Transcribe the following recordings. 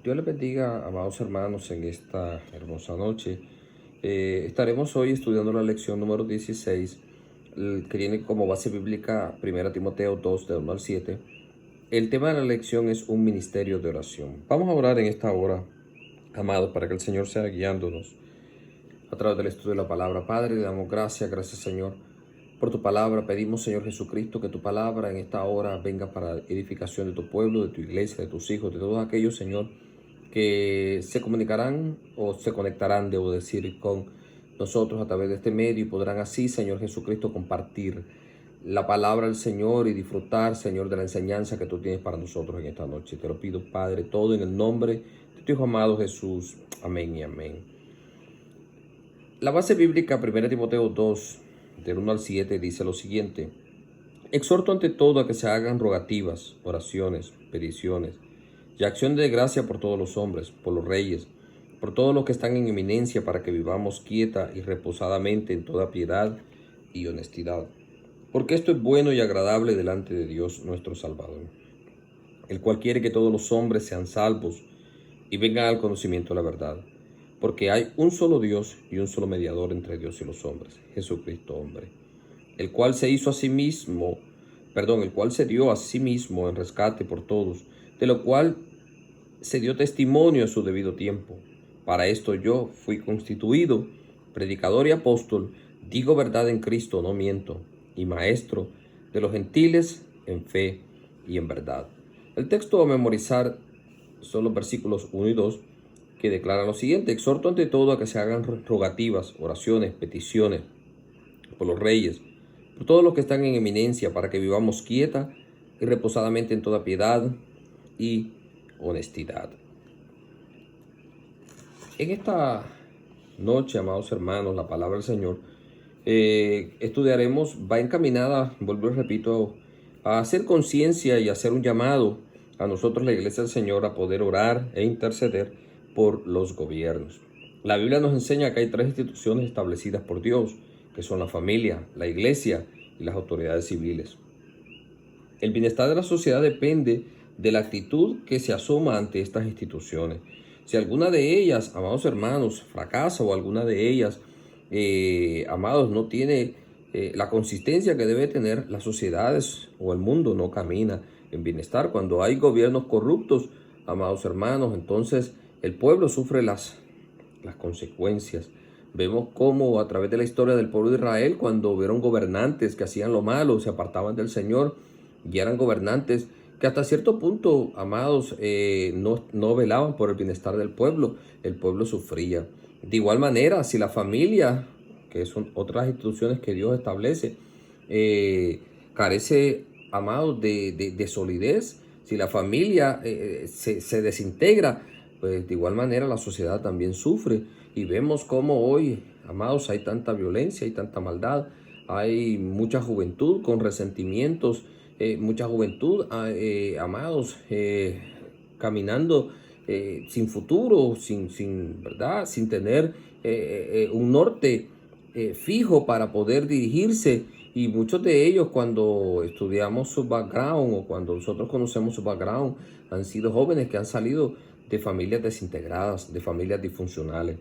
Dios les bendiga, amados hermanos, en esta hermosa noche. Estaremos hoy estudiando la lección número 16, que tiene como base bíblica 1 Timoteo 2, de 1 al 7. El tema de la lección es un ministerio de oración. Vamos a orar en esta hora, amados, para que el Señor sea guiándonos a través del estudio de la palabra. Padre, le damos gracias, Señor, por tu palabra. Pedimos, Señor Jesucristo, que tu palabra en esta hora venga para edificación de tu pueblo, de tu iglesia, de tus hijos, de todos aquellos, Señor, que se comunicarán o se conectarán, debo decir, con nosotros a través de este medio y podrán así, Señor Jesucristo, compartir la palabra del Señor y disfrutar, Señor, de la enseñanza que tú tienes para nosotros en esta noche. Te lo pido, Padre, todo en el nombre de tu Hijo amado Jesús. Amén y amén. La base bíblica 1 Timoteo 2, del 1 al 7, dice lo siguiente: exhorto ante todo a que se hagan rogativas, oraciones, peticiones y acción de gracia por todos los hombres, por los reyes, por todos los que están en eminencia, para que vivamos quieta y reposadamente en toda piedad y honestidad. Porque esto es bueno y agradable delante de Dios nuestro Salvador, el cual quiere que todos los hombres sean salvos y vengan al conocimiento de la verdad. Porque hay un solo Dios y un solo mediador entre Dios y los hombres, Jesucristo hombre, el cual se dio a sí mismo en rescate por todos, de lo cual se dio testimonio a su debido tiempo. Para esto yo fui constituido predicador y apóstol, digo verdad en Cristo, no miento, y maestro de los gentiles en fe y en verdad. El texto a memorizar son los versículos 1 y 2, que declaran lo siguiente: exhorto ante todo a que se hagan rogativas, oraciones, peticiones por los reyes, por todos los que están en eminencia, para que vivamos quieta y reposadamente en toda piedad y honestidad. En esta noche, amados hermanos, la palabra del Señor estudiaremos, va encaminada, vuelvo y repito, a hacer conciencia y a hacer un llamado a nosotros, la Iglesia del Señor, a poder orar e interceder por los gobiernos. La Biblia nos enseña que hay tres instituciones establecidas por Dios, que son la familia, la Iglesia y las autoridades civiles. El bienestar de la sociedad depende de la actitud que se asuma ante estas instituciones. Si alguna de ellas, amados hermanos, fracasa, o alguna de ellas, amados, no tiene la consistencia que debe tener, las sociedades o el mundo no camina en bienestar. Cuando hay gobiernos corruptos, amados hermanos, entonces el pueblo sufre las consecuencias. Vemos cómo a través de la historia del pueblo de Israel, cuando hubieron gobernantes que hacían lo malo, se apartaban del Señor, y eran gobernantes que hasta cierto punto, amados, no velaban por el bienestar del pueblo, el pueblo sufría. De igual manera, si la familia, que son otras instituciones que Dios establece, carece, amados, de solidez, si la familia se desintegra, pues de igual manera la sociedad también sufre. Y vemos cómo hoy, amados, hay tanta violencia, hay tanta maldad, hay mucha juventud con resentimientos, mucha juventud, amados, caminando sin futuro, ¿verdad? Sin tener un norte fijo para poder dirigirse. Y muchos de ellos, cuando estudiamos su background o cuando nosotros conocemos su background, han sido jóvenes que han salido de familias desintegradas, de familias disfuncionales.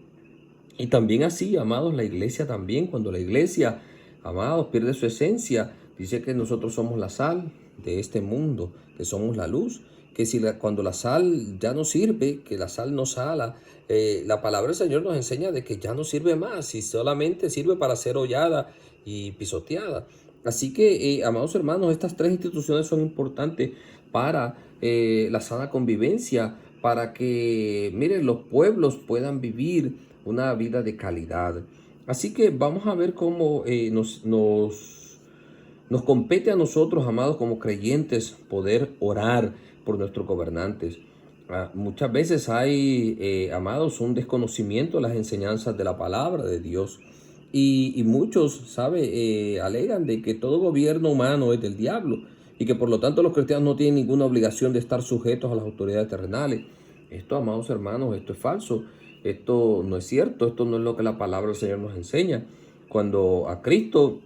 Y también así, amados, la iglesia también, cuando la iglesia, amados, pierde su esencia, dice que nosotros somos la sal de este mundo, que somos la luz, que cuando la sal ya no sirve, que la sal no sala, la palabra del Señor nos enseña de que ya no sirve más y solamente sirve para ser hollada y pisoteada. Así que, amados hermanos, estas tres instituciones son importantes para la sana convivencia, para que, miren, los pueblos puedan vivir una vida de calidad. Así que vamos a ver cómo nos compete a nosotros, amados, como creyentes, poder orar por nuestros gobernantes. Muchas veces hay, amados, un desconocimiento de las enseñanzas de la palabra de Dios. Y muchos, ¿sabe? Alegan de que todo gobierno humano es del diablo y que por lo tanto los cristianos no tienen ninguna obligación de estar sujetos a las autoridades terrenales. Esto, amados hermanos, esto es falso. Esto no es cierto. Esto no es lo que la palabra del Señor nos enseña. Cuando a Cristo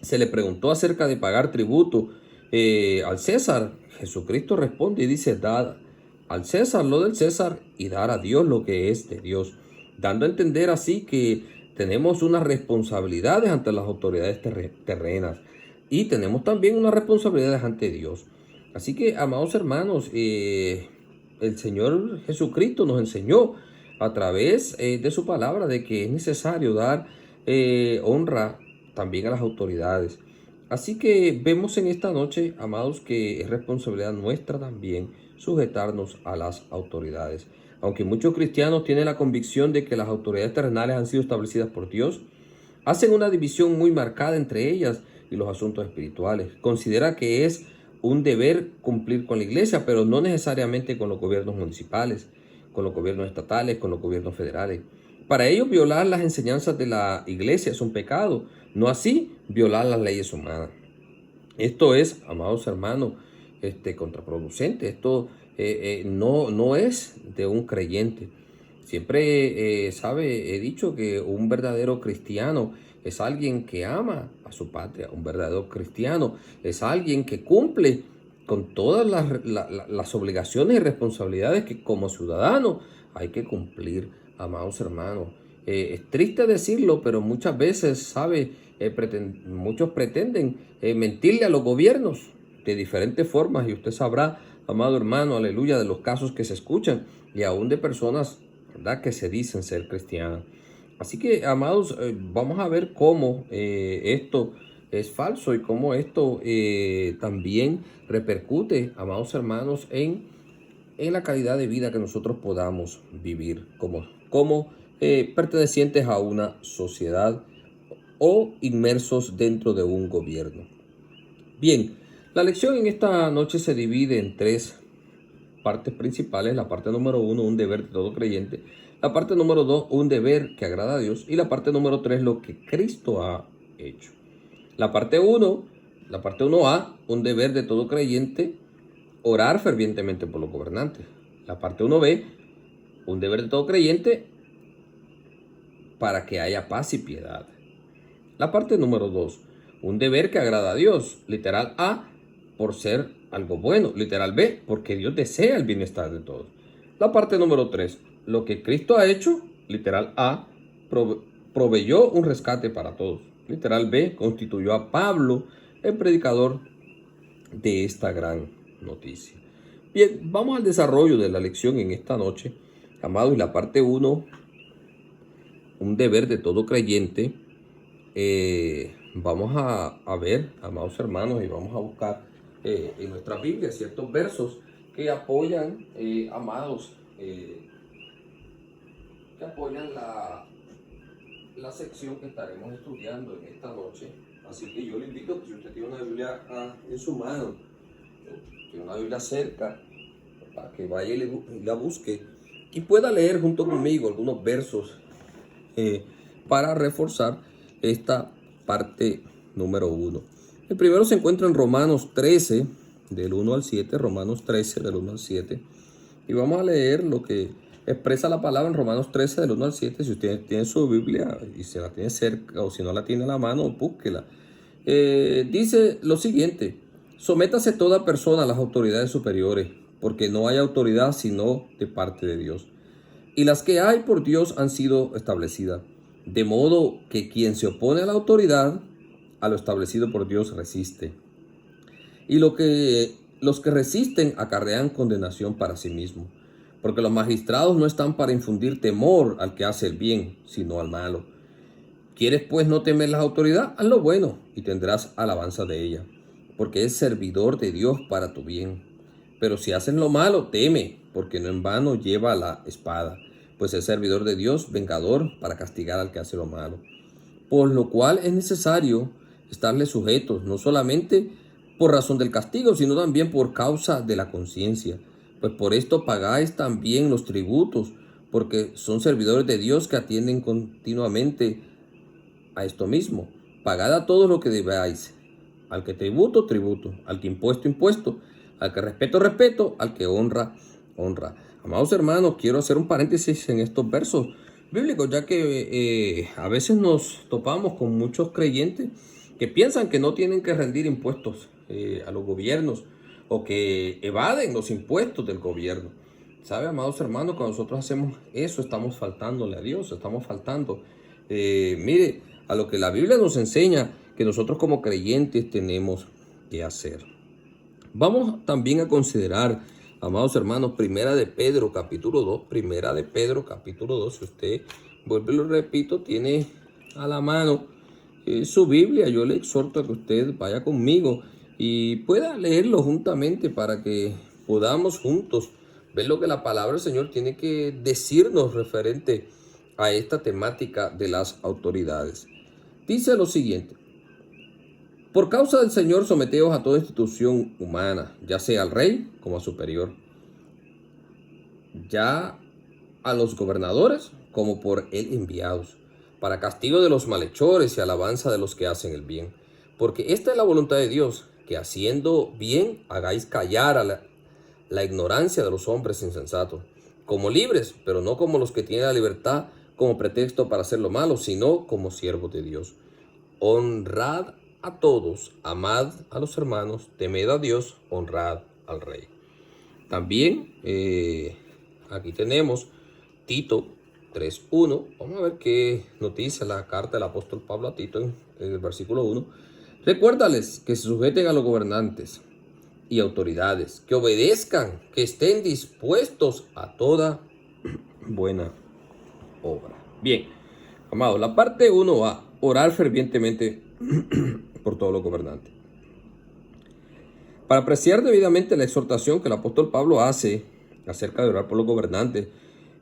se le preguntó acerca de pagar tributo al César, Jesucristo responde y dice: dad al César lo del César y dar a Dios lo que es de Dios, dando a entender así que tenemos unas responsabilidades ante las autoridades terrenas y tenemos también unas responsabilidades ante Dios. Así que, amados hermanos, el Señor Jesucristo nos enseñó a través de su palabra de que es necesario dar honra también a las autoridades. Así que vemos en esta noche, amados, que es responsabilidad nuestra también sujetarnos a las autoridades. Aunque muchos cristianos tienen la convicción de que las autoridades terrenales han sido establecidas por Dios, hacen una división muy marcada entre ellas y los asuntos espirituales. Considera que es un deber cumplir con la iglesia, pero no necesariamente con los gobiernos municipales, con los gobiernos estatales, con los gobiernos federales. Para ellos, violar las enseñanzas de la iglesia es un pecado, no así violar las leyes humanas. Esto es, amados hermanos, contraproducente. Esto no es de un creyente. Siempre, he dicho que un verdadero cristiano es alguien que ama a su patria. Un verdadero cristiano es alguien que cumple con todas las obligaciones y responsabilidades que como ciudadano hay que cumplir, amados hermanos. Es triste decirlo, pero muchas veces, muchos pretenden mentirle a los gobiernos de diferentes formas, y usted sabrá, amado hermano, aleluya, de los casos que se escuchan y aún de personas, ¿verdad?, que se dicen ser cristianas. Así que, amados, vamos a ver cómo esto es falso y cómo esto también repercute, amados hermanos, en la calidad de vida que nosotros podamos vivir como pertenecientes a una sociedad o inmersos dentro de un gobierno. Bien, la lección en esta noche se divide en tres partes principales. La parte número 1, un deber de todo creyente. La parte número 2, un deber que agrada a Dios. Y la parte número 3, lo que Cristo ha hecho. La parte 1A, un deber de todo creyente, orar fervientemente por los gobernantes. La parte 1B, un deber de todo creyente para que haya paz y piedad. La parte número 2, un deber que agrada a Dios. Literal A, por ser algo bueno. Literal B, porque Dios desea el bienestar de todos. La parte número 3, lo que Cristo ha hecho. Literal A, proveyó un rescate para todos. Literal B, constituyó a Pablo el predicador de esta gran noticia. Bien, vamos al desarrollo de la lección en esta noche, amados. Y la parte 1, un deber de todo creyente. Vamos a ver, amados hermanos, y vamos a buscar en nuestra Biblia ciertos versos que apoyan, amados, que apoyan la sección que estaremos estudiando en esta noche. Así que yo le invito, que si usted tiene una Biblia en su mano, tiene una Biblia cerca, para que vaya y la busque y pueda leer junto conmigo algunos versos para reforzar esta parte número 1. El primero se encuentra en Romanos 13, del 1 al 7, Romanos 13, del 1 al 7. Y vamos a leer lo que expresa la palabra en Romanos 13, del 1 al 7. Si usted tiene su Biblia y se la tiene cerca, o si no la tiene a la mano, búsquela. Dice lo siguiente: sométase toda persona a las autoridades superiores, porque no hay autoridad sino de parte de Dios. Y las que hay por Dios han sido establecidas. De modo que quien se opone a la autoridad, a lo establecido por Dios, resiste. Y los que resisten acarrean condenación para sí mismos. Porque los magistrados no están para infundir temor al que hace el bien, sino al malo. ¿Quieres pues no temer la autoridad? Haz lo bueno y tendrás alabanza de ella, porque es servidor de Dios para tu bien. Pero si hacen lo malo, teme, porque no en vano lleva la espada, pues es servidor de Dios, vengador para castigar al que hace lo malo. Por lo cual es necesario estarle sujetos, no solamente por razón del castigo, sino también por causa de la conciencia. Pues por esto pagáis también los tributos, porque son servidores de Dios que atienden continuamente a esto mismo. Pagad a todos lo que debáis. Al que tributo, tributo. Al que impuesto, impuesto. Al que respeto, respeto. Al que honra, honra. Amados hermanos, quiero hacer un paréntesis en estos versos bíblicos, ya que a veces nos topamos con muchos creyentes que piensan que no tienen que rendir impuestos a los gobiernos, o que evaden los impuestos del gobierno. ¿Sabe, amados hermanos? Cuando nosotros hacemos eso, estamos faltándole a Dios, estamos faltando. Mire, a lo que la Biblia nos enseña que nosotros como creyentes tenemos que hacer. Vamos también a considerar, amados hermanos, Primera de Pedro, capítulo 2. Primera de Pedro, capítulo 2. Si usted, vuelve y lo repito, tiene a la mano su Biblia, yo le exhorto a que usted vaya conmigo y pueda leerlo juntamente para que podamos juntos ver lo que la palabra del Señor tiene que decirnos referente a esta temática de las autoridades. Dice lo siguiente: por causa del Señor, someteos a toda institución humana, ya sea al rey como a superior, ya a los gobernadores como por él enviados, para castigo de los malhechores y alabanza de los que hacen el bien. Porque esta es la voluntad de Dios, que haciendo bien hagáis callar a la ignorancia de los hombres insensatos, como libres, pero no como los que tienen la libertad como pretexto para hacer lo malo, sino como siervos de Dios. Honrad a todos, amad a los hermanos, temed a Dios, honrad al rey. También aquí tenemos Tito 3:1. Vamos a ver qué nos dice la carta del apóstol Pablo a Tito en el versículo 1. Recuérdales que se sujeten a los gobernantes y autoridades, que obedezcan, que estén dispuestos a toda buena obra. Bien, amados, la parte 1 va: orar fervientemente por todos los gobernantes. Para apreciar debidamente la exhortación que el apóstol Pablo hace acerca de orar por los gobernantes,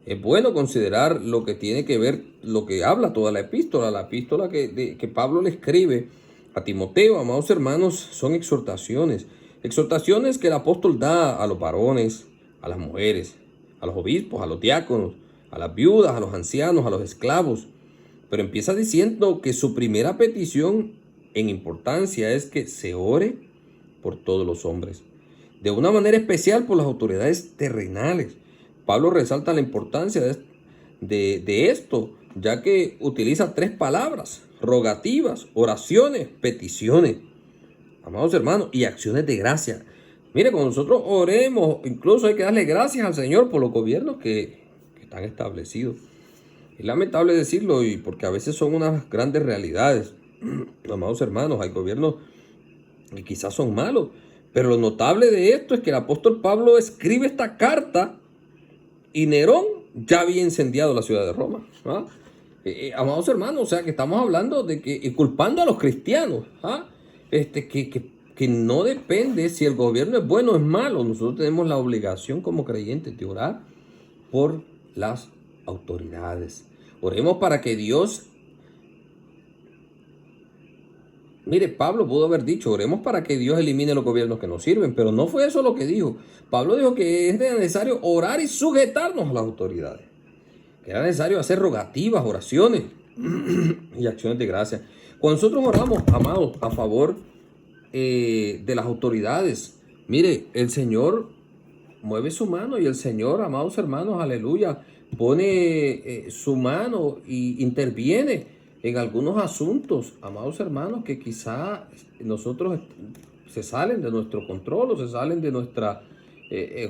es bueno considerar lo que tiene que ver, lo que habla toda la epístola que Pablo le escribe a Timoteo. Amados hermanos, son exhortaciones que el apóstol da a los varones, a las mujeres, a los obispos, a los diáconos, a las viudas, a los ancianos, a los esclavos. Pero empieza diciendo que su primera petición en importancia es que se ore por todos los hombres, de una manera especial por las autoridades terrenales. Pablo resalta la importancia de esto, ya que utiliza 3 palabras: rogativas, oraciones, peticiones, amados hermanos, y acciones de gracia. Mire, cuando nosotros oremos, incluso hay que darle gracias al Señor por los gobiernos que están establecidos. Es lamentable decirlo, y porque a veces son unas grandes realidades. Amados hermanos, hay gobiernos que quizás son malos, pero lo notable de esto es que el apóstol Pablo escribe esta carta y Nerón ya había incendiado la ciudad de Roma. Amados hermanos, o sea que estamos hablando de que, culpando a los cristianos, que no depende si el gobierno es bueno o es malo. Nosotros tenemos la obligación como creyentes de orar por las autoridades. Oremos para que Dios... Mire, Pablo pudo haber dicho: oremos para que Dios elimine los gobiernos que nos sirven, pero no fue eso lo que dijo. Pablo dijo que es necesario orar y sujetarnos a las autoridades, que era necesario hacer rogativas, oraciones y acciones de gracia. Cuando nosotros oramos, amados, a favor de las autoridades, mire, el Señor mueve su mano, y el Señor, amados hermanos, aleluya, pone su mano y interviene en algunos asuntos, amados hermanos, que quizá nosotros se salen de nuestro control o se salen de nuestra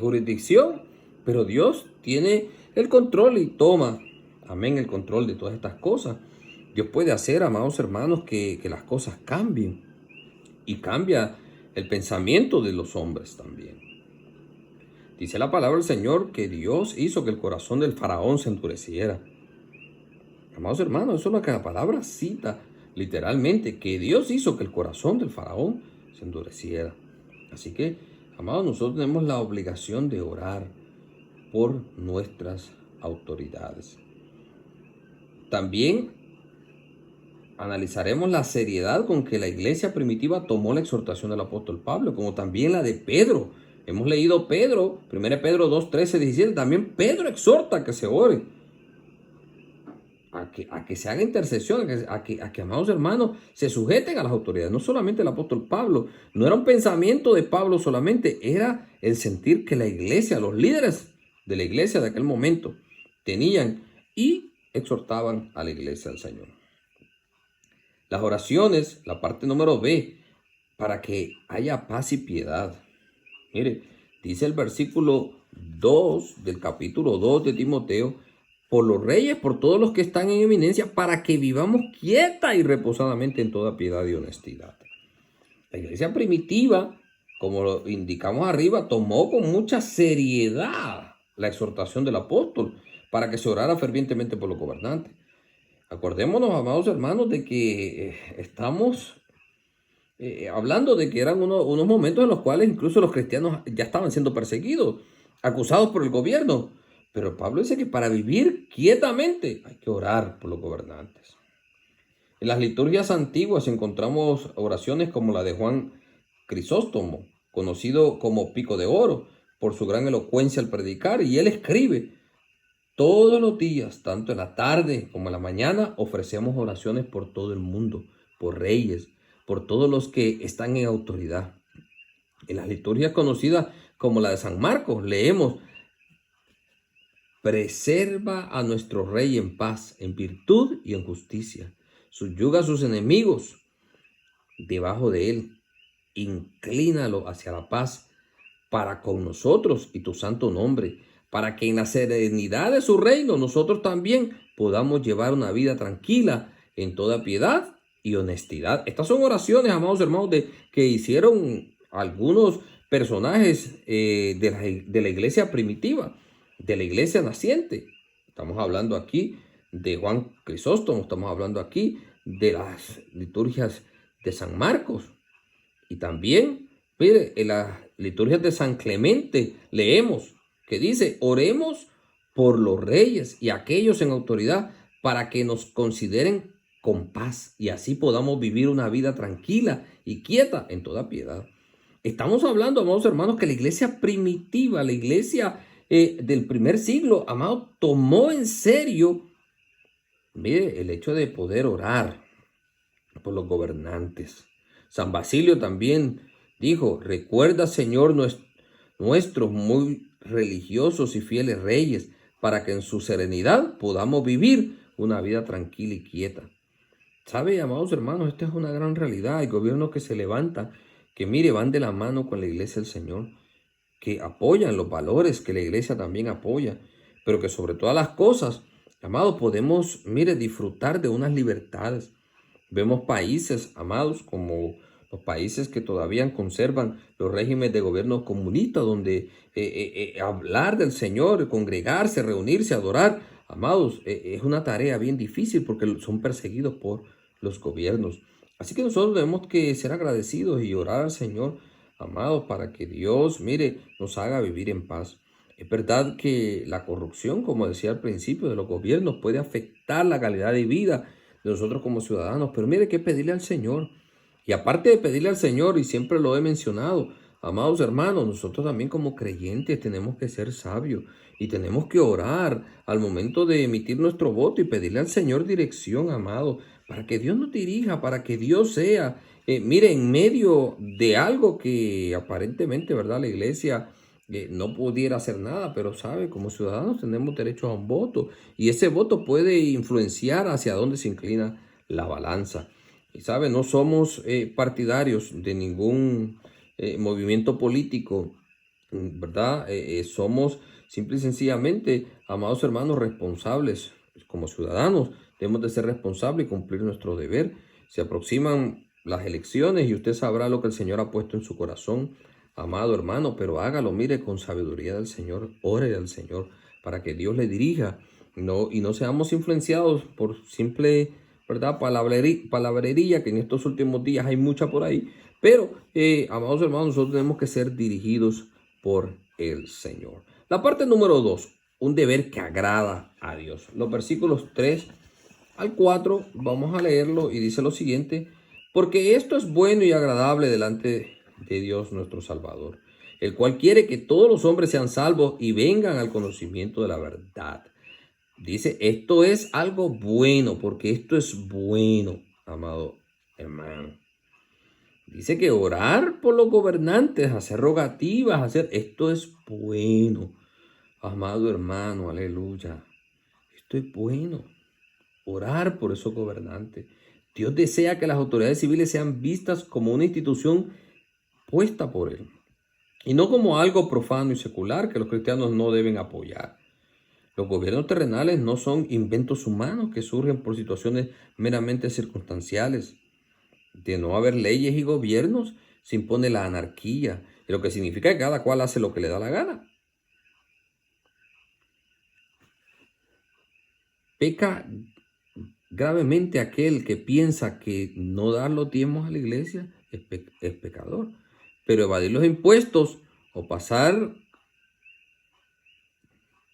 jurisdicción, pero Dios tiene el control y toma, amén, el control de todas estas cosas. Dios puede hacer, amados hermanos, que las cosas cambien, y cambia el pensamiento de los hombres también. Dice la palabra del Señor que Dios hizo que el corazón del faraón se endureciera. Amados hermanos, eso es lo que la palabra cita literalmente, que Dios hizo que el corazón del faraón se endureciera. Así que, amados, nosotros tenemos la obligación de orar por nuestras autoridades. También analizaremos la seriedad con que la iglesia primitiva tomó la exhortación del apóstol Pablo, como también la de Pedro. Hemos leído Pedro, 1 Pedro 2, 13, 17. También Pedro exhorta a que se ore, a que se haga intercesión, a que, amados hermanos, se sujeten a las autoridades. No solamente el apóstol Pablo, no era un pensamiento de Pablo solamente, era el sentir que la iglesia, los líderes de la iglesia de aquel momento, tenían y exhortaban a la iglesia del Señor. Las oraciones, la parte número B, para que haya paz y piedad. Mire, dice el versículo 2 del capítulo 2 de Timoteo, por los reyes, por todos los que están en eminencia, para que vivamos quieta y reposadamente en toda piedad y honestidad. La iglesia primitiva, como lo indicamos arriba, tomó con mucha seriedad la exhortación del apóstol para que se orara fervientemente por los gobernantes. Acordémonos, amados hermanos, de que estamos hablando de que eran unos momentos en los cuales incluso los cristianos ya estaban siendo perseguidos, acusados por el gobierno. Pero Pablo dice que para vivir quietamente hay que orar por los gobernantes. En las liturgias antiguas encontramos oraciones como la de Juan Crisóstomo, conocido como Pico de Oro, por su gran elocuencia al predicar, y él escribe: todos los días, tanto en la tarde como en la mañana, ofrecemos oraciones por todo el mundo, por reyes, por todos los que están en autoridad. En las liturgias conocidas como la de San Marcos, leemos: preserva a nuestro rey en paz, en virtud y en justicia. Subyuga a sus enemigos debajo de él. Inclínalo hacia la paz para con nosotros y tu santo nombre, para que en la serenidad de su reino nosotros también podamos llevar una vida tranquila en toda piedad y honestidad. Estas son oraciones, amados hermanos, que hicieron algunos personajes de la iglesia primitiva, de la iglesia naciente. Estamos hablando aquí de Juan Crisóstomo, estamos hablando aquí de las liturgias de San Marcos. Y también, mire, en las liturgias de San Clemente leemos que dice: oremos por los reyes y aquellos en autoridad para que nos consideren con paz y así podamos vivir una vida tranquila y quieta en toda piedad. Estamos hablando, amados hermanos, que la iglesia primitiva, la iglesia del primer siglo, amado, tomó en serio, mire, el hecho de poder orar por los gobernantes. San Basilio también dijo: recuerda, Señor, nuestros muy religiosos y fieles reyes, para que en su serenidad podamos vivir una vida tranquila y quieta. ¿Sabe, amados hermanos? Esta es una gran realidad. Hay gobiernos que se levantan, que mire, van de la mano con la iglesia del Señor, que apoyan los valores que la iglesia también apoya, pero que sobre todas las cosas, amados, podemos, mire, disfrutar de unas libertades. Vemos países, amados, como los países que todavía conservan los regímenes de gobierno comunista, donde hablar del Señor, congregarse, reunirse, adorar, amados, es una tarea bien difícil porque son perseguidos por los gobiernos. Así que nosotros debemos que ser agradecidos y orar al Señor, amados, para que Dios, mire, nos haga vivir en paz. Es verdad que la corrupción, como decía al principio, de los gobiernos puede afectar la calidad de vida de nosotros como ciudadanos, pero mire que pedirle al Señor. Y aparte de pedirle al Señor, y siempre lo he mencionado, amados hermanos, nosotros también como creyentes tenemos que ser sabios y tenemos que orar al momento de emitir nuestro voto y pedirle al Señor dirección, amado, para que Dios nos dirija, para que Dios sea, mire, en medio de algo que aparentemente, ¿verdad?, la iglesia no pudiera hacer nada, pero sabe, como ciudadanos tenemos derecho a un voto y ese voto puede influenciar hacia dónde se inclina la balanza. Y sabe, no somos partidarios de ningún movimiento político, ¿verdad? Somos simple y sencillamente, amados hermanos, responsables como ciudadanos. Debemos de ser responsables y cumplir nuestro deber. Se aproximan las elecciones y usted sabrá lo que el Señor ha puesto en su corazón, amado hermano, pero hágalo, mire, con sabiduría del Señor, ore al Señor para que Dios le dirija, y no seamos influenciados por simple, ¿verdad?, palabrería, que en estos últimos días hay mucha por ahí, pero, amados hermanos, nosotros tenemos que ser dirigidos por el Señor. La parte número 2, un deber que agrada a Dios. Los versículos 3 al 4, vamos a leerlo y dice lo siguiente: porque esto es bueno y agradable delante de Dios nuestro Salvador, el cual quiere que todos los hombres sean salvos y vengan al conocimiento de la verdad. Dice, esto es algo bueno, porque esto es bueno, amado hermano. Dice que orar por los gobernantes, hacer rogativas, esto es bueno, amado hermano, aleluya. Esto es bueno, orar por esos gobernantes. Dios desea que las autoridades civiles sean vistas como una institución puesta por Él. y no como algo profano y secular que los cristianos no deben apoyar. Los gobiernos terrenales no son inventos humanos que surgen por situaciones meramente circunstanciales. De no haber leyes y gobiernos, se impone la anarquía, lo que significa que cada cual hace lo que le da la gana. Peca gravemente aquel que piensa que no dar los diezmos a la iglesia es pecador. Pero evadir los impuestos o pasar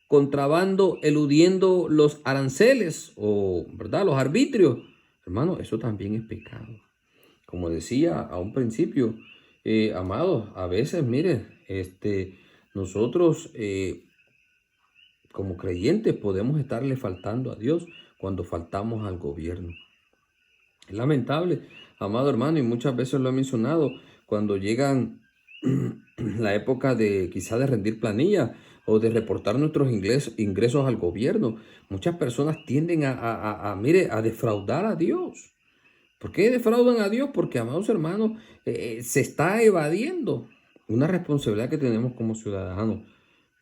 contrabando, eludiendo los aranceles o, ¿verdad?, los arbitrios, hermano, eso también es pecado. Como decía a un principio, amados, a veces, mire, nosotros como creyentes podemos estarle faltando a Dios cuando faltamos al gobierno. Es lamentable, amado hermano, y muchas veces lo he mencionado, cuando llegan la época de quizá de rendir planilla o de reportar nuestros ingresos al gobierno, muchas personas tienden mire, a defraudar a Dios. ¿Por qué defraudan a Dios? Porque, amados hermanos, se está evadiendo una responsabilidad que tenemos como ciudadanos.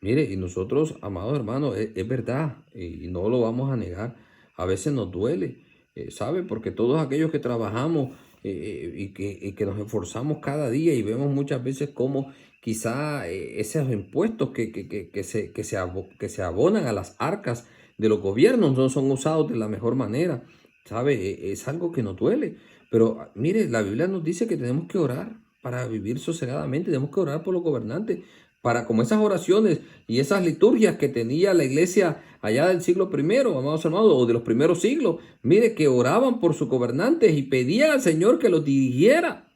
Mire, y nosotros, amados hermanos, es verdad, y no lo vamos a negar. A veces nos duele, ¿sabe? Porque todos aquellos que trabajamos y que nos esforzamos cada día y vemos muchas veces cómo quizá esos impuestos que se abonan a las arcas de los gobiernos no son usados de la mejor manera. ¿Sabe? Es algo que nos duele. Pero mire, la Biblia nos dice que tenemos que orar para vivir sosegadamente, tenemos que orar por los gobernantes, para como esas oraciones y esas liturgias que tenía la iglesia allá del siglo primero, amados hermanos, o de los primeros siglos. Mire, que oraban por sus gobernantes y pedían al Señor que los dirigiera.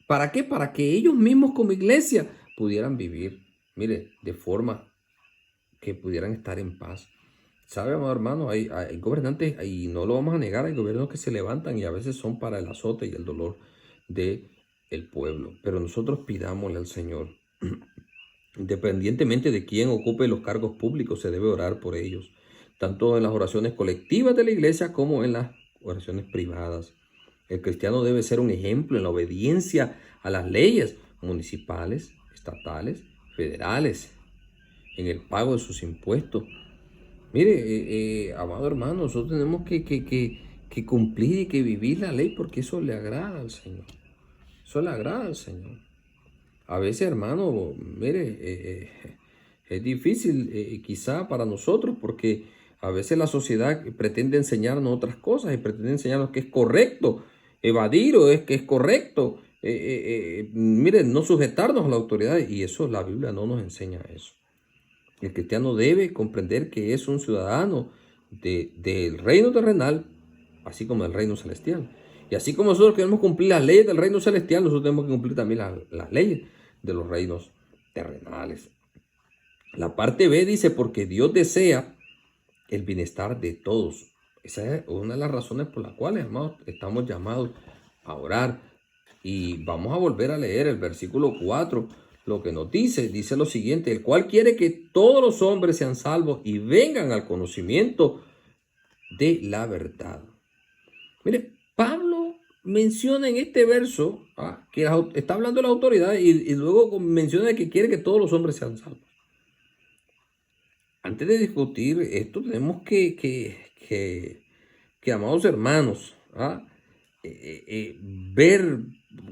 ¿Para qué? Para que ellos mismos como iglesia pudieran vivir, mire, de forma que pudieran estar en paz. ¿Sabe, amado hermano? Hay gobernantes, y no lo vamos a negar, hay gobiernos que se levantan y a veces son para el azote y el dolor del pueblo. Pero nosotros pidámosle al Señor, independientemente de quién ocupe los cargos públicos, se debe orar por ellos, tanto en las oraciones colectivas de la iglesia como en las oraciones privadas. El cristiano debe ser un ejemplo en la obediencia a las leyes municipales, estatales, federales, en el pago de sus impuestos. Mire, amado hermano, nosotros tenemos que cumplir y que vivir la ley porque eso le agrada al Señor. Eso le agrada al Señor. A veces, hermano, mire, es difícil quizá para nosotros porque a veces la sociedad pretende enseñarnos otras cosas y pretende enseñarnos que es correcto evadir o es que es correcto, mire, no sujetarnos a la autoridad, y eso la Biblia no nos enseña eso. El cristiano debe comprender que es un ciudadano del reino terrenal, así como del reino celestial. Y así como nosotros queremos cumplir las leyes del reino celestial, nosotros tenemos que cumplir también las leyes de los reinos terrenales. La parte B dice, porque Dios desea el bienestar de todos. Esa es una de las razones por las cuales, hermanos, estamos llamados a orar. Y vamos a volver a leer el versículo 4. Lo que nos dice lo siguiente: el cual quiere que todos los hombres sean salvos y vengan al conocimiento de la verdad. Mire, Pablo menciona en este verso que está hablando de la autoridad y luego menciona que quiere que todos los hombres sean salvos. Antes de discutir esto, tenemos que amados hermanos, ver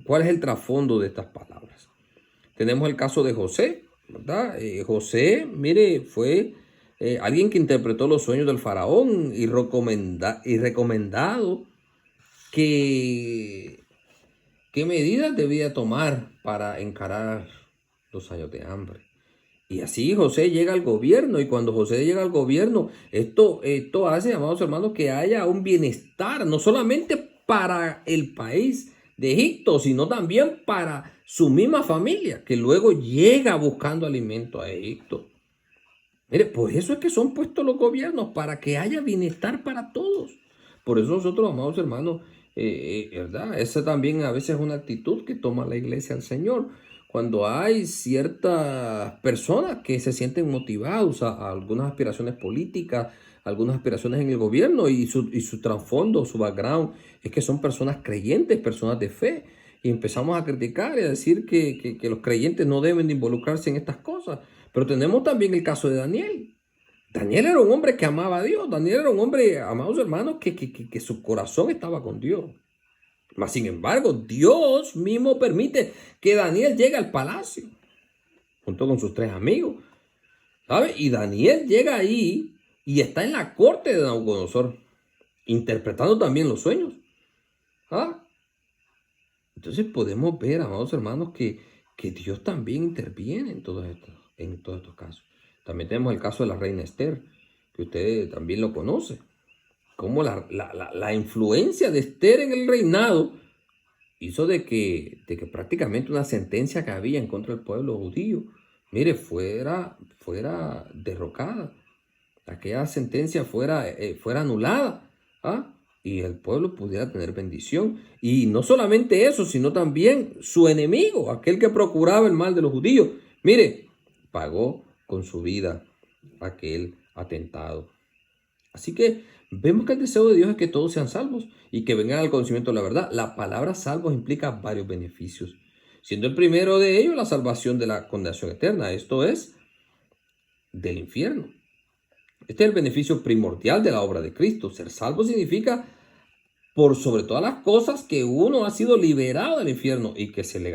cuál es el trasfondo de estas palabras. Tenemos el caso de José, ¿verdad? José, mire, fue alguien que interpretó los sueños del faraón y recomendado qué medidas debía tomar para encarar los años de hambre. Y así José llega al gobierno, y cuando José llega al gobierno, esto hace, amados hermanos, que haya un bienestar, no solamente para el país de Egipto, sino también para su misma familia, que luego llega buscando alimento a Egipto. Mire, por eso es que son puestos los gobiernos, para que haya bienestar para todos. Por eso nosotros, amados hermanos, ¿verdad? Esa también a veces es una actitud que toma la iglesia al Señor. Cuando hay ciertas personas que se sienten motivados a algunas aspiraciones políticas, algunas aspiraciones en el gobierno, y su trasfondo, su background, es que son personas creyentes, personas de fe. y empezamos a criticar y a decir que los creyentes no deben de involucrarse en estas cosas. Pero tenemos también el caso de Daniel. Daniel era un hombre que amaba a Dios. Daniel era un hombre, amados hermanos, que su corazón estaba con Dios. Mas, sin embargo, Dios mismo permite que Daniel llegue al palacio junto con sus 3 amigos, ¿sabe? Y Daniel llega ahí y está en la corte de Nabucodonosor, interpretando también los sueños. ¿Ah? Entonces podemos ver, amados hermanos, que Dios también interviene en todos estos casos. También tenemos el caso de la reina Esther, que usted también lo conoce. Cómo la influencia de Esther en el reinado hizo de que prácticamente una sentencia que había en contra del pueblo judío, mire, fuera derrocada. Aquella sentencia fuera anulada. ¿Ah? Y el pueblo pudiera tener bendición. Y no solamente eso, sino también su enemigo, aquel que procuraba el mal de los judíos. Mire, pagó con su vida aquel atentado. Así que vemos que el deseo de Dios es que todos sean salvos y que vengan al conocimiento de la verdad. La palabra salvos implica varios beneficios, siendo el primero de ellos la salvación de la condenación eterna, esto es, del infierno. Este es el beneficio primordial de la obra de Cristo. Ser salvo significa, por sobre todas las cosas, que uno ha sido liberado del infierno y que se le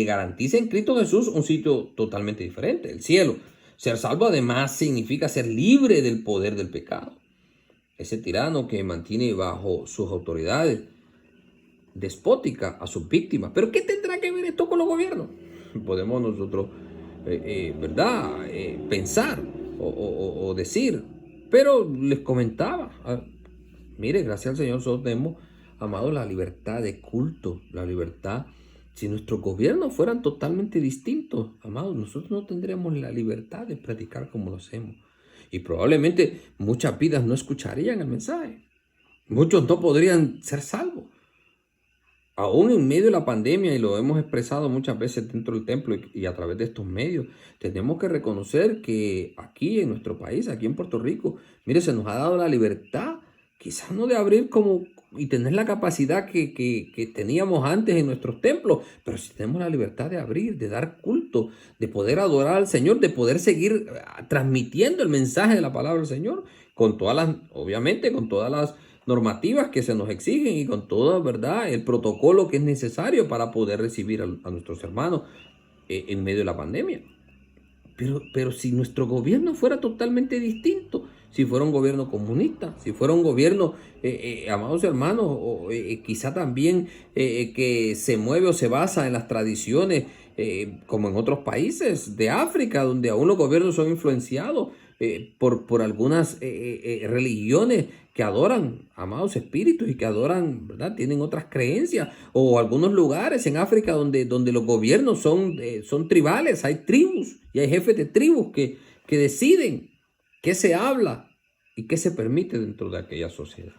garantiza en Cristo Jesús un sitio totalmente diferente, el cielo. Ser salvo además significa ser libre del poder del pecado. Ese tirano que mantiene bajo sus autoridades despótica a sus víctimas. ¿Pero qué tendrá que ver esto con los gobiernos? Podemos nosotros, ¿verdad? Pensar o decir. Pero les comentaba, mire, gracias al Señor nosotros tenemos, amado, la libertad de culto, la libertad. Si nuestros gobiernos fueran totalmente distintos, amados, nosotros no tendríamos la libertad de predicar como lo hacemos. Y probablemente muchas vidas no escucharían el mensaje. Muchos no podrían ser salvos. Aún en medio de la pandemia, y lo hemos expresado muchas veces dentro del templo y a través de estos medios, tenemos que reconocer que aquí en nuestro país, aquí en Puerto Rico, mire, se nos ha dado la libertad, quizás no de abrir como y tener la capacidad que teníamos antes en nuestros templos, pero sí tenemos la libertad de abrir, de dar culto, de poder adorar al Señor, de poder seguir transmitiendo el mensaje de la palabra del Señor, con todas las, obviamente, con todas las normativas que se nos exigen y con todo, ¿verdad?, el protocolo que es necesario para poder recibir a nuestros hermanos en medio de la pandemia. Pero si nuestro gobierno fuera totalmente distinto, si fuera un gobierno comunista, si fuera un gobierno, amados hermanos, quizá también que se mueve o se basa en las tradiciones, como en otros países de África, donde aún los gobiernos son influenciados por algunas religiones que adoran amados espíritus y que adoran, ¿verdad? Tienen otras creencias, o algunos lugares en África donde los gobiernos son tribales, hay tribus y hay jefes de tribus que deciden qué se habla y qué se permite dentro de aquella sociedad.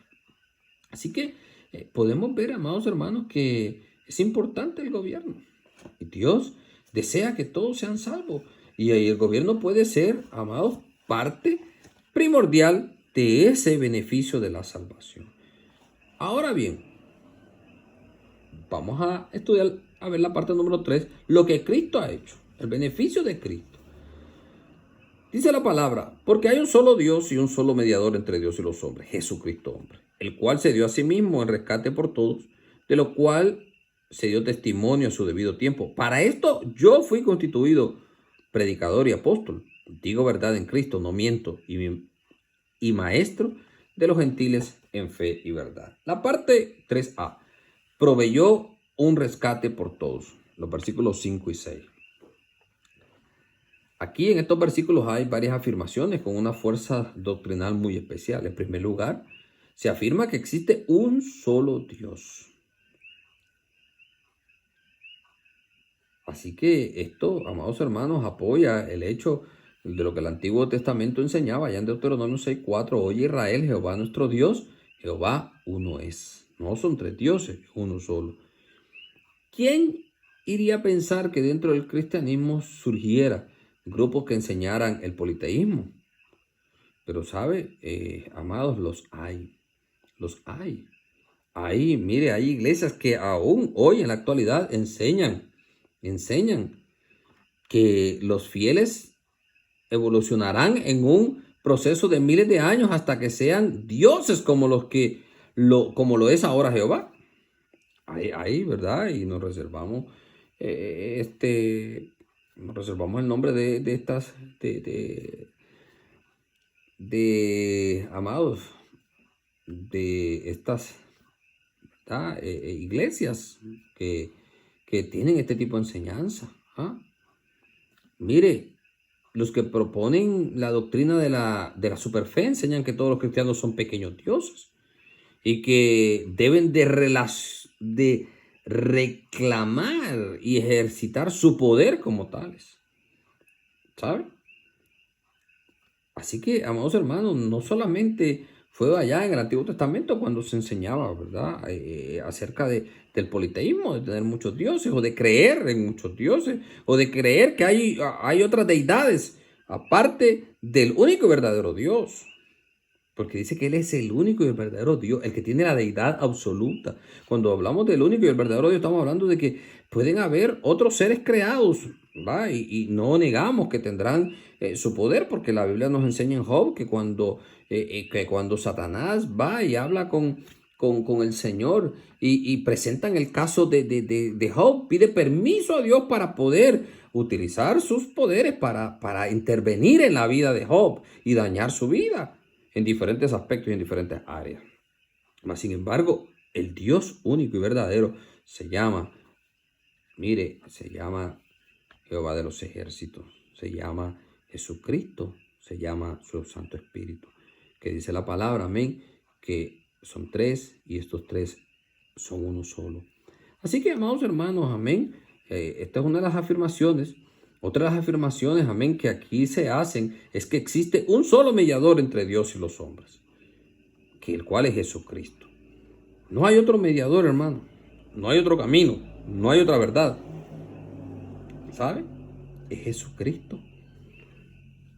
Así que podemos ver, amados hermanos, que es importante el gobierno. Y Dios desea que todos sean salvos. Y ahí el gobierno puede ser, amados, parte primordial de ese beneficio de la salvación. Ahora bien, vamos a estudiar, a ver la parte número 3, lo que Cristo ha hecho, el beneficio de Cristo. Dice la palabra, porque hay un solo Dios y un solo mediador entre Dios y los hombres, Jesucristo hombre, el cual se dio a sí mismo en rescate por todos, de lo cual se dio testimonio a su debido tiempo. Para esto yo fui constituido predicador y apóstol, digo verdad en Cristo, no miento, y maestro de los gentiles en fe y verdad. La parte 3a, proveyó un rescate por todos, los versículos 5 y 6. Aquí en estos versículos hay varias afirmaciones con una fuerza doctrinal muy especial. En primer lugar, se afirma que existe un solo Dios. Así que esto, amados hermanos, apoya el hecho de lo que el Antiguo Testamento enseñaba allá en Deuteronomio 6:4. Oye Israel, Jehová nuestro Dios, Jehová uno es. No son 3 dioses, uno solo. ¿Quién iría a pensar que dentro del cristianismo surgiera grupos que enseñaran el politeísmo? Pero sabe, amados, los hay. Ahí, mire, hay iglesias que aún hoy en la actualidad enseñan que los fieles evolucionarán en un proceso de miles de años hasta que sean dioses como como lo es ahora Jehová. Ahí, ¿verdad? Y nos reservamos el nombre de estas, amados, de estas, ¿verdad? Iglesias que tienen este tipo de enseñanza. ¿Ah? Mire, los que proponen la doctrina de la superfe enseñan que todos los cristianos son pequeños dioses y que deben de reclamar y ejercitar su poder como tales. ¿Sabe? Así que, amados hermanos, no solamente fue allá en el Antiguo Testamento cuando se enseñaba, ¿verdad? Acerca del politeísmo, de tener muchos dioses, o de creer en muchos dioses, o de creer que hay otras deidades, aparte del único y verdadero Dios. Porque dice que Él es el único y el verdadero Dios, el que tiene la deidad absoluta. Cuando hablamos del único y el verdadero Dios, estamos hablando de que pueden haber otros seres creados, ¿va? Y no negamos que tendrán su poder, porque la Biblia nos enseña en Job que cuando Satanás va y habla con el Señor y presentan el caso de Job, pide permiso a Dios para poder utilizar sus poderes para intervenir en la vida de Job y dañar su vida en diferentes aspectos y en diferentes áreas. Mas, sin embargo, el Dios único y verdadero se llama Jehová de los ejércitos, se llama Jesucristo, se llama su Santo Espíritu, que dice la palabra, amén, que son tres y estos tres son uno solo. Así que, amados hermanos, amén, esta es una de las afirmaciones. Otra de las afirmaciones, amén, que aquí se hacen es que existe un solo mediador entre Dios y los hombres, que el cual es Jesucristo. No hay otro mediador, hermano. No hay otro camino. No hay otra verdad. ¿Sabe? Es Jesucristo.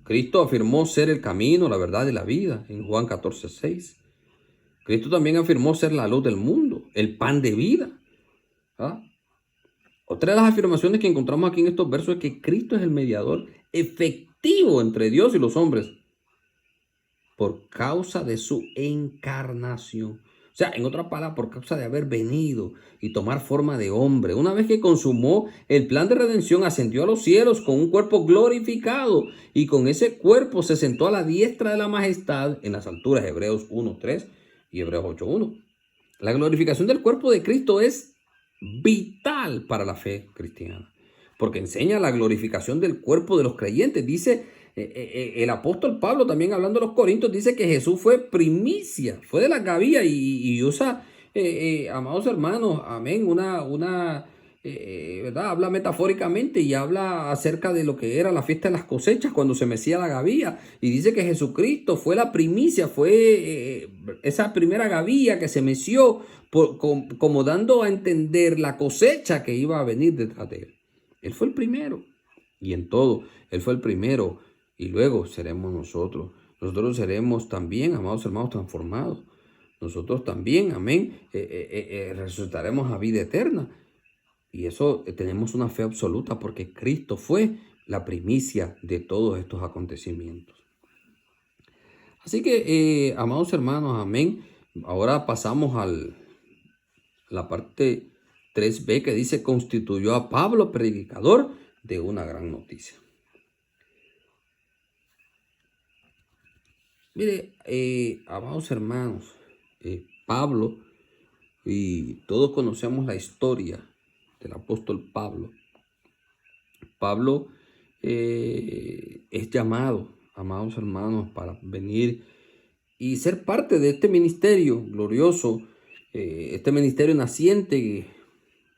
Cristo afirmó ser el camino, la verdad y la vida en Juan 14:6. Cristo también afirmó ser la luz del mundo, el pan de vida. ¿Ah? Otra de las afirmaciones que encontramos aquí en estos versos es que Cristo es el mediador efectivo entre Dios y los hombres por causa de su encarnación. O sea, en otras palabras, por causa de haber venido y tomar forma de hombre. Una vez que consumó el plan de redención, ascendió a los cielos con un cuerpo glorificado y con ese cuerpo se sentó a la diestra de la majestad en las alturas, Hebreos 1:3 y Hebreos 8:1. La glorificación del cuerpo de Cristo es vital para la fe cristiana, porque enseña la glorificación del cuerpo de los creyentes. Dice el apóstol Pablo, también hablando de los Corintios, dice que Jesús fue primicia, fue de la gavilla y usa, amados hermanos, amén, ¿verdad? Habla metafóricamente y habla acerca de lo que era la fiesta de las cosechas cuando se mecía la gavilla, y dice que Jesucristo fue la primicia, fue esa primera gavilla que se meció como dando a entender la cosecha que iba a venir detrás de él. Él fue el primero y en todo Él fue el primero, y luego seremos nosotros. Nosotros seremos también, amados hermanos, transformados. Nosotros también, amén, resucitaremos a vida eterna. Y eso tenemos una fe absoluta porque Cristo fue la primicia de todos estos acontecimientos. Así que, amados hermanos, amén. Ahora pasamos a la parte 3b que dice: constituyó a Pablo predicador de una gran noticia. Mire, amados hermanos, Pablo, y todos conocemos la historia del apóstol Pablo. Pablo es llamado, amados hermanos, para venir y ser parte de este ministerio glorioso, este ministerio naciente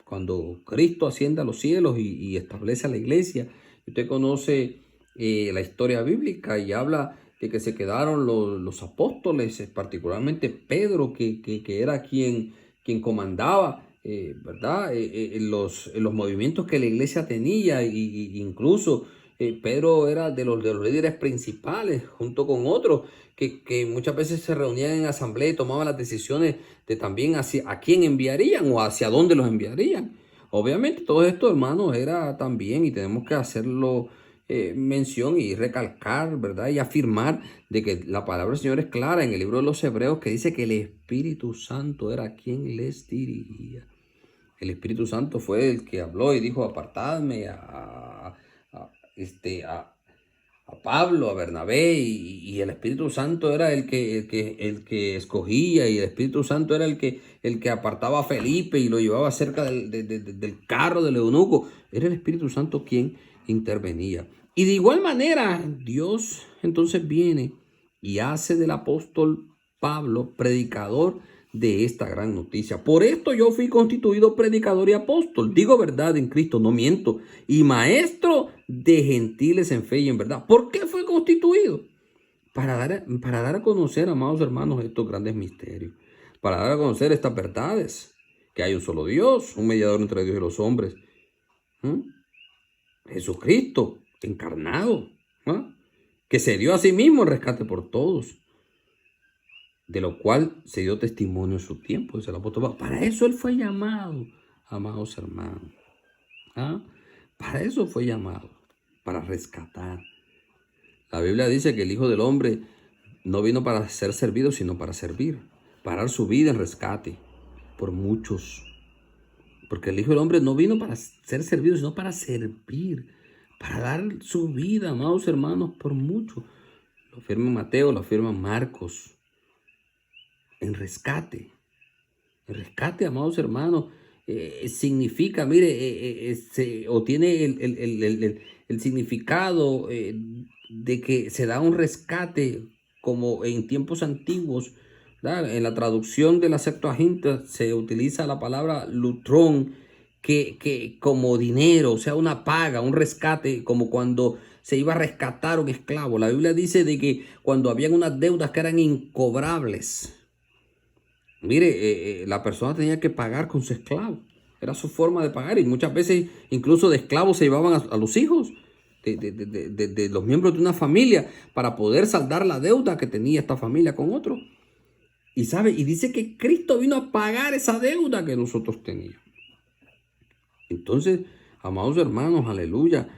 cuando Cristo asciende a los cielos y establece a la iglesia. Usted conoce la historia bíblica y habla de que se quedaron los apóstoles, particularmente Pedro, que era quien comandaba, ¿verdad? En los movimientos que la iglesia tenía, y incluso Pedro era de los líderes principales, junto con otros, que muchas veces se reunían en asamblea y tomaban las decisiones de también hacia a quién enviarían o hacia dónde los enviarían. Obviamente todo esto, hermanos, era también, y tenemos que hacerlo mención y recalcar, ¿verdad? Y afirmar de que la palabra del Señor es clara en el libro de los Hebreos, que dice que el Espíritu Santo era quien les dirigía. El Espíritu Santo fue el que habló y dijo: apartadme a Pablo, a Bernabé, y el Espíritu Santo era el que escogía, y el Espíritu Santo era el que apartaba a Felipe y lo llevaba cerca del carro del eunuco. Era el Espíritu Santo quien intervenía. Y de igual manera, Dios entonces viene y hace del apóstol Pablo predicador de esta gran noticia. Por esto yo fui constituido predicador y apóstol. Digo verdad en Cristo, no miento. Y maestro de gentiles en fe y en verdad. ¿Por qué fue constituido? Para dar a conocer, amados hermanos, estos grandes misterios. Para dar a conocer estas verdades. Que hay un solo Dios, un mediador entre Dios y los hombres. Jesucristo encarnado. Que se dio a sí mismo el rescate por todos, de lo cual se dio testimonio en su tiempo, dice el apóstol Pablo. Para eso él fue llamado, amados hermanos. Para eso fue llamado, para rescatar. La Biblia dice que el Hijo del Hombre no vino para ser servido, sino para servir, para dar su vida en rescate por muchos. Porque el Hijo del Hombre no vino para ser servido, sino para servir, para dar su vida, amados hermanos, por muchos. Lo afirma Mateo, lo afirma Marcos. En rescate. El rescate, amados hermanos, significa, mire, o tiene el significado de que se da un rescate como en tiempos antiguos, ¿verdad? En la traducción de la Septuaginta se utiliza la palabra lutrón, que como dinero, o sea, una paga, un rescate, como cuando se iba a rescatar un esclavo. La Biblia dice de que cuando habían unas deudas que eran incobrables, mire, la persona tenía que pagar con su esclavo. Era su forma de pagar. Y muchas veces incluso de esclavos se llevaban a los hijos de los miembros de una familia para poder saldar la deuda que tenía esta familia con otro. Y dice que Cristo vino a pagar esa deuda que nosotros teníamos. Entonces, amados hermanos, aleluya.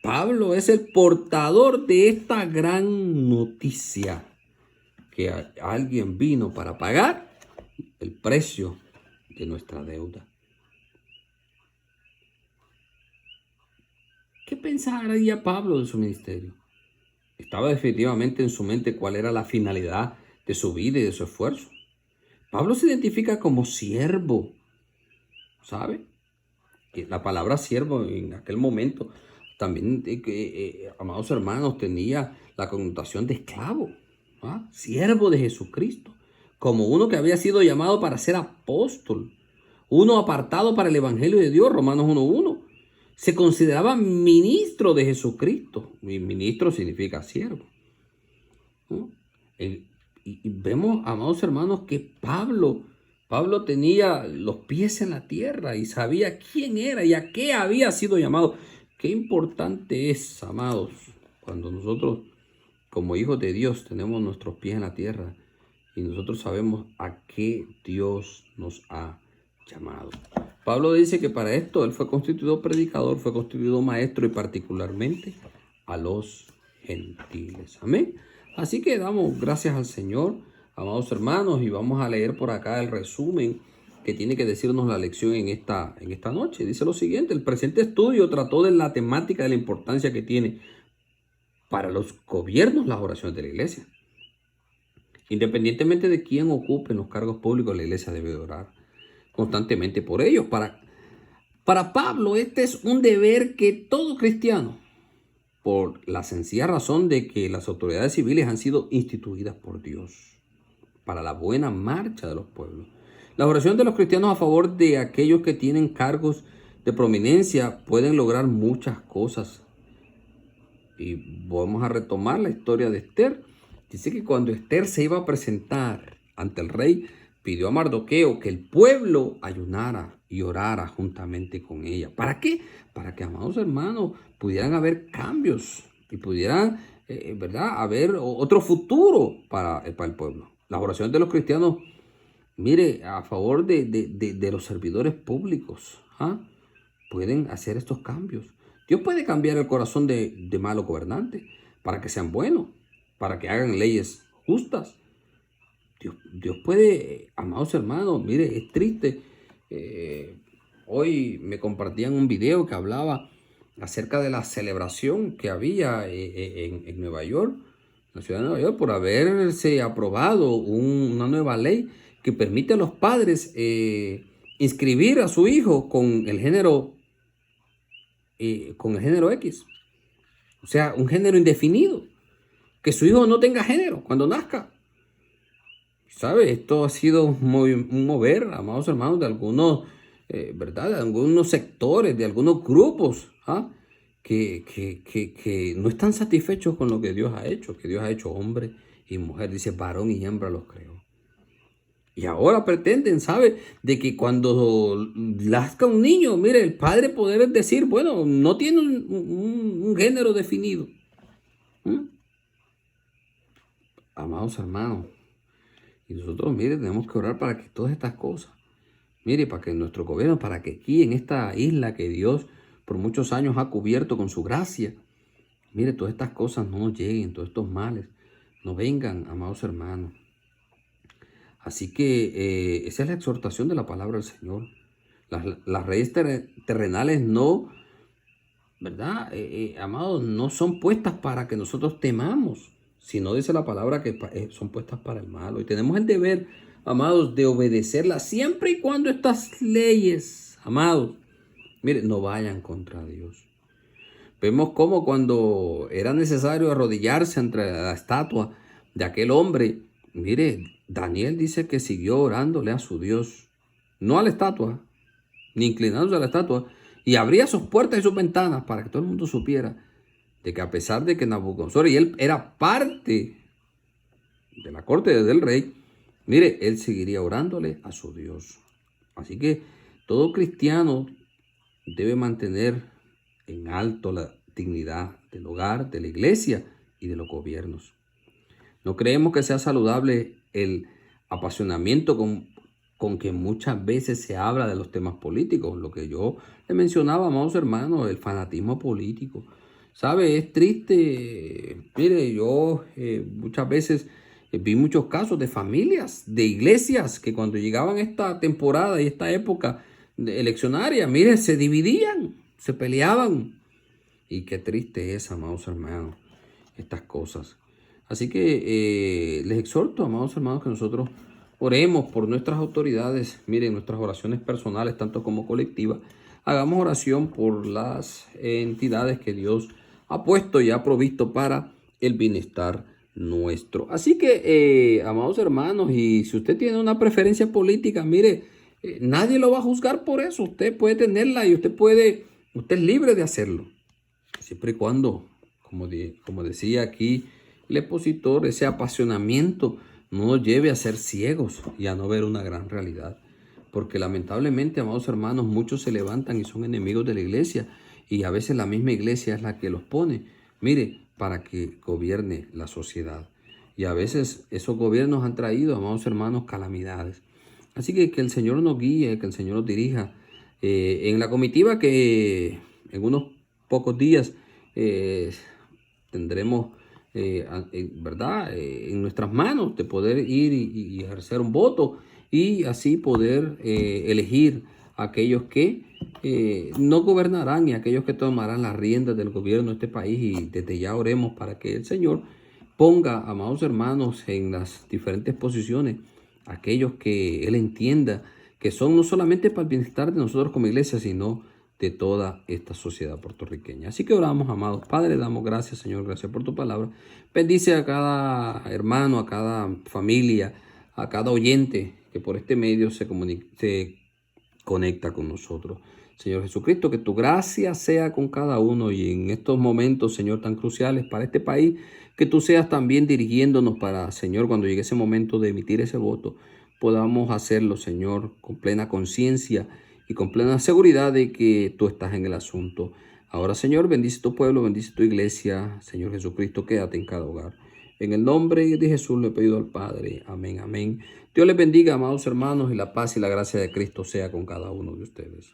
Pablo es el portador de esta gran noticia, que alguien vino para pagar el precio de nuestra deuda. ¿Qué pensaría Pablo de su ministerio? Estaba definitivamente en su mente cuál era la finalidad de su vida y de su esfuerzo. Pablo se identifica como siervo, ¿sabe? La palabra siervo en aquel momento también, amados hermanos, tenía la connotación de esclavo, siervo de Jesucristo, como uno que había sido llamado para ser apóstol, uno apartado para el evangelio de Dios, Romanos 1:1. Se consideraba ministro de Jesucristo. Y ministro significa siervo, ¿no? Y vemos, amados hermanos, que Pablo tenía los pies en la tierra y sabía quién era y a qué había sido llamado. Qué importante es, amados, cuando nosotros como hijos de Dios tenemos nuestros pies en la tierra y nosotros sabemos a qué Dios nos ha llamado. Pablo dice que para esto él fue constituido predicador, fue constituido maestro y particularmente a los gentiles. Amén. Así que damos gracias al Señor, amados hermanos, y vamos a leer por acá el resumen que tiene que decirnos la lección en esta noche. Dice lo siguiente: el presente estudio trató de la temática de la importancia que tiene para los gobiernos las oraciones de la iglesia. Independientemente de quién ocupe los cargos públicos, la iglesia debe orar constantemente por ellos. Para Pablo, este es un deber que todo cristiano, por la sencilla razón de que las autoridades civiles han sido instituidas por Dios para la buena marcha de los pueblos. Las oraciones de los cristianos a favor de aquellos que tienen cargos de prominencia pueden lograr muchas cosas. Y vamos a retomar la historia de Esther. Dice que cuando Esther se iba a presentar ante el rey, pidió a Mardoqueo que el pueblo ayunara y orara juntamente con ella. ¿Para qué? Para que, amados hermanos, pudieran haber cambios y pudieran, ¿verdad?, haber otro futuro para el pueblo. Las oraciones de los cristianos, mire, a favor de los servidores públicos, ¿ah?, pueden hacer estos cambios. Dios puede cambiar el corazón de malos gobernantes para que sean buenos, para que hagan leyes justas. Dios puede, amados hermanos, mire, es triste. Hoy me compartían un video que hablaba acerca de la celebración que había en Nueva York, en la ciudad de Nueva York, por haberse aprobado una nueva ley que permite a los padres inscribir a su hijo con el género X. O sea, un género indefinido. Que su hijo no tenga género cuando nazca. ¿Sabe? Esto ha sido un mover, amados hermanos, de algunos, ¿verdad?, de algunos sectores, de algunos grupos, ¿ah?, que no están satisfechos con lo que Dios ha hecho, que Dios ha hecho hombre y mujer, dice varón y hembra los creó. Y ahora pretenden, ¿sabe?, de que cuando nazca un niño, mire, el padre poder decir, bueno, no tiene un género definido. Amados hermanos, y nosotros, mire, tenemos que orar para que todas estas cosas, mire, para que nuestro gobierno, para que aquí en esta isla que Dios por muchos años ha cubierto con su gracia, mire, todas estas cosas no nos lleguen, todos estos males no vengan, amados hermanos. Así que esa es la exhortación de la palabra del Señor. Las leyes terrenales no, ¿verdad?, amados, no son puestas para que nosotros temamos, sino dice la palabra que son puestas para el malo. Y tenemos el deber, amados, de obedecerlas siempre y cuando estas leyes, amados, miren, no vayan contra Dios. Vemos cómo cuando era necesario arrodillarse ante la estatua de aquel hombre, mire, Daniel dice que siguió orándole a su Dios, no a la estatua, ni inclinándose a la estatua, y abría sus puertas y sus ventanas para que todo el mundo supiera de que a pesar de que Nabucodonosor y él era parte de la corte del rey, mire, él seguiría orándole a su Dios. Así que todo cristiano debe mantener en alto la dignidad del hogar, de la iglesia y de los gobiernos. No creemos que sea saludable el apasionamiento con que muchas veces se habla de los temas políticos. Lo que yo le mencionaba, amados hermanos, el fanatismo político. ¿Sabe? Es triste. Mire, yo muchas veces vi muchos casos de familias, de iglesias, que cuando llegaban esta temporada y esta época eleccionaria, mire, se dividían, se peleaban. Y qué triste es, amados hermanos, estas cosas. Así que les exhorto, amados hermanos, que nosotros oremos por nuestras autoridades. Miren, nuestras oraciones personales, tanto como colectivas. Hagamos oración por las entidades que Dios ha puesto y ha provisto para el bienestar nuestro. Así que, amados hermanos, y si usted tiene una preferencia política, mire, nadie lo va a juzgar por eso. Usted puede tenerla y usted es libre de hacerlo. Siempre y cuando, como decía aquí el expositor, ese apasionamiento no nos lleve a ser ciegos y a no ver una gran realidad. Porque lamentablemente, amados hermanos, muchos se levantan y son enemigos de la iglesia. Y a veces la misma iglesia es la que los pone, mire, para que gobierne la sociedad. Y a veces esos gobiernos han traído, amados hermanos, calamidades. Así que el Señor nos guíe, que el Señor nos dirija. En la comitiva que en unos pocos días tendremos, ¿verdad?, en nuestras manos de poder ir y ejercer un voto y así poder elegir a aquellos que no gobernarán y aquellos que tomarán las riendas del gobierno de este país. Y desde ya oremos para que el Señor ponga, amados hermanos, en las diferentes posiciones aquellos que Él entienda que son no solamente para el bienestar de nosotros como iglesia, sino de toda esta sociedad puertorriqueña. Así que oramos, amados Padre, damos gracias, Señor, gracias por tu palabra. Bendice a cada hermano, a cada familia, a cada oyente que por este medio se conecta con nosotros. Señor Jesucristo, que tu gracia sea con cada uno y en estos momentos, Señor, tan cruciales para este país, que tú seas también dirigiéndonos para, Señor, cuando llegue ese momento de emitir ese voto, podamos hacerlo, Señor, con plena conciencia y con plena seguridad de que tú estás en el asunto. Ahora, Señor, bendice tu pueblo, bendice tu iglesia. Señor Jesucristo, quédate en cada hogar. En el nombre de Jesús le he pedido al Padre. Amén, amén. Dios les bendiga, amados hermanos, y la paz y la gracia de Cristo sea con cada uno de ustedes.